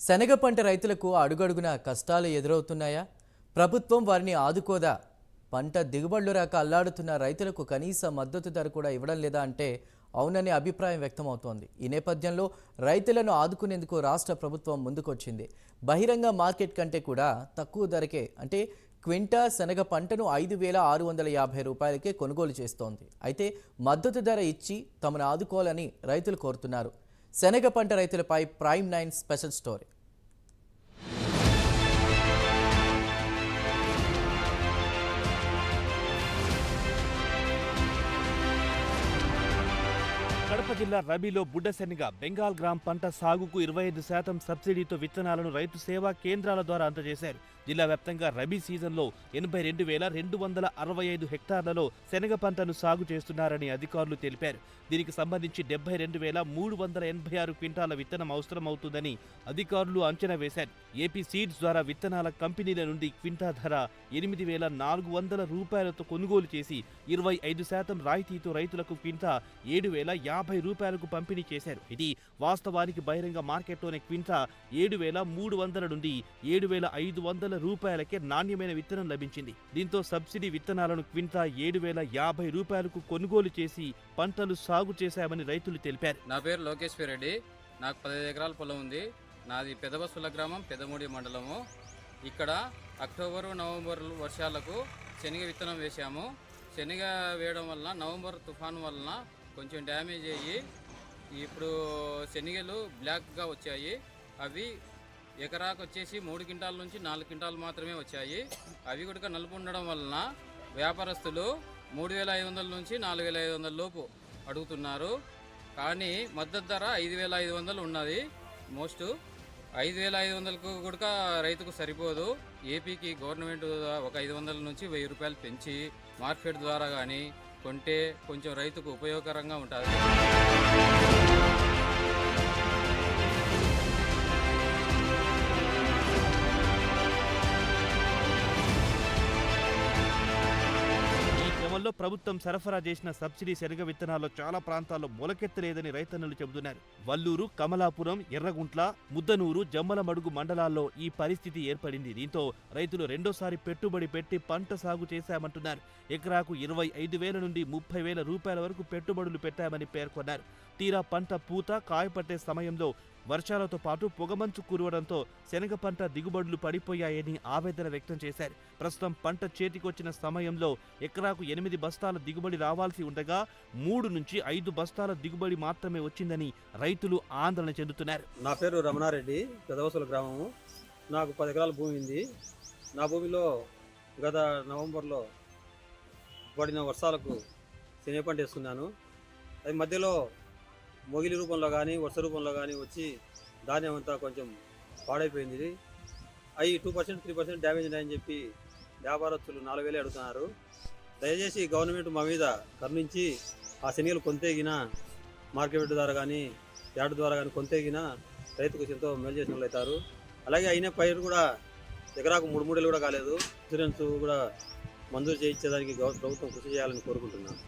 శనగ పంట రైతులకు అడుగడుగునా కష్టాలు ఎదురవుతున్నాయా? ప్రభుత్వం వారిని ఆదుకోదా? పంట దిగుబడులు రాక అల్లాడుతున్న రైతులకు కనీస మద్దతు ధర కూడా ఇవ్వడం లేదా అంటే అవుననే అభిప్రాయం వ్యక్తమవుతోంది. ఈ నేపథ్యంలో రైతులను ఆదుకునేందుకు రాష్ట్ర ప్రభుత్వం ముందుకొచ్చింది. బహిరంగ మార్కెట్ కంటే కూడా తక్కువ ధరకే అంటే క్వింటా శనగ పంటను 5,650 రూపాయలకే కొనుగోలు చేస్తోంది. అయితే మద్దతు ధర ఇచ్చి తమను ఆదుకోవాలని రైతులు కోరుతున్నారు. శనగ పంట రైతులపై ప్రైమ్ 9 స్పెషల్ స్టోరీ. కడప జిల్లా రబీలో బుడ్డ శనగ బెంగాల్ గ్రామ్ పంట సాగుకు 25% సబ్సిడీతో విత్తనాలను రైతు సేవా కేంద్రాల ద్వారా అందజేశారు. జిల్లా వ్యాప్తంగా రబీ సీజన్లో 82,265 హెక్టార్లలో శనగ పంటను సాగు చేస్తున్నారని అధికారులు తెలిపారు. దీనికి సంబంధించి 72,386 క్వింటాల విత్తనం అవసరమవుతుందని అధికారులు అంచనా వేశారు. ఏపీ సీడ్స్ ద్వారా విత్తనాల కంపెనీల నుండి క్వింటా ధర 8,400 రూపాయలతో కొనుగోలు చేసి 25% రాయితీతో రైతులకు క్వింటా 7,050 రూపాయలకు పంపిణీ చేశారు. ఇది వాస్తవానికి బహిరంగ మార్కెట్లోనే క్వింటా 7,300 నుండి 7,500 రూపాయలకే నాణ్యమైన విత్తనం లభించింది. దీంతో సబ్సిడీ విత్తనాలను క్వింటా 7,050 రూపాయలకు కొనుగోలు చేసి పంటలు సాగు చేశామని రైతులు తెలిపారు. నా పేరు లోకేశ్వర్ రెడ్డి. నాకు 15 ఎకరాల పొలం ఉంది. నాది పెదబసుల గ్రామం, పెదమూడి మండలము. ఇక్కడ అక్టోబరు నవంబర్ వర్షాలకు శనగ విత్తనం వేసాము. శనగ వేయడం వలన నవంబర్ తుఫాను వలన కొంచెం డ్యామేజ్ అయ్యి ఇప్పుడు శనగలు బ్లాక్గా వచ్చాయి. అవి ఎకరాకు వచ్చేసి 3 క్వింటాల నుంచి 4 క్వింటాలు మాత్రమే వచ్చాయి. అవి కూడా నలుపు ఉండడం వలన వ్యాపారస్తులు 3,500 నుంచి 4,500 లోపు అడుగుతున్నారు. కానీ మద్దతు ధర 5,500 ఉన్నది. మోస్ట్ 5,500కు కూడా రైతుకు సరిపోదు. ఏపీకి గవర్నమెంట్ ఒక 500 నుంచి 1,000 రూపాయలు పెంచి మార్కెట్ ద్వారా కానీ కొంటే కొంచెం రైతుకు ఉపయోగకరంగా ఉంటుంది. ప్రభుత్వం సరఫరా చేసిన సబ్సిడీ శనగ విత్తనాల్లో చాలా ప్రాంతాల్లో మొలకెత్తలేదని రైతన్నలు చెబుతున్నారు. వల్లూరు, కమలాపురం, ఎర్రగుంట్ల, ముద్దనూరు, జమ్మలమడుగు మండలాల్లో ఈ పరిస్థితి ఏర్పడింది. దీంతో రైతులు రెండోసారి పెట్టుబడి పెట్టి పంట సాగు చేశామంటున్నారు. ఎకరాకు 25,000 నుండి 30,000 రూపాయల వరకు పెట్టుబడులు పెట్టామని పేర్కొన్నారు. తీరా పంట పూత కాయపట్టే సమయంలో వర్షాలతో పాటు పొగమంచు కురవడంతో శనగ పంట దిగుబడులు పడిపోయాయని ఆవేదన వ్యక్తం చేశారు. ప్రస్తుతం పంట చేతికొచ్చిన సమయంలో ఎకరాకు 8 బస్తాల దిగుబడి రావాల్సి ఉండగా 3 నుంచి 5 బస్తాల దిగుబడి మాత్రమే వచ్చిందని రైతులు ఆందోళన చెందుతున్నారు. నా పేరు రమణారెడ్డి, పెదవసల గ్రామము. నాకు 10 ఎకరాల భూమి ఉంది. నా భూమిలో గత నవంబర్లో పడిన వర్షాలకు శనగ పంట వేసుకున్నాను. అది మధ్యలో మొగిలి రూపంలో కానీ వర్ష రూపంలో కానీ వచ్చి ధాన్యం అంతా కొంచెం పాడైపోయింది. అవి 2%, 3% డ్యామేజ్ ఉన్నాయని చెప్పి వ్యాపారస్తులు 4,000 అడుగుతున్నారు. దయచేసి గవర్నమెంట్ మా మీద కరుణించి ఆ శనగలు కొంతేగిన మార్కెట్ ద్వారా కానీ యార్డు ద్వారా కానీ కొంతేగిన రైతుకు ఎంతో మేలు చేసిన వాళ్ళు అవుతారు. అలాగే అయిన పైరు కూడా ఎకరాకు 3 మూడలు కూడా కాలేదు. ఇన్సూరెన్స్ కూడా మంజూరు చేయించేదానికి ప్రభుత్వం కృషి చేయాలని కోరుకుంటున్నాను.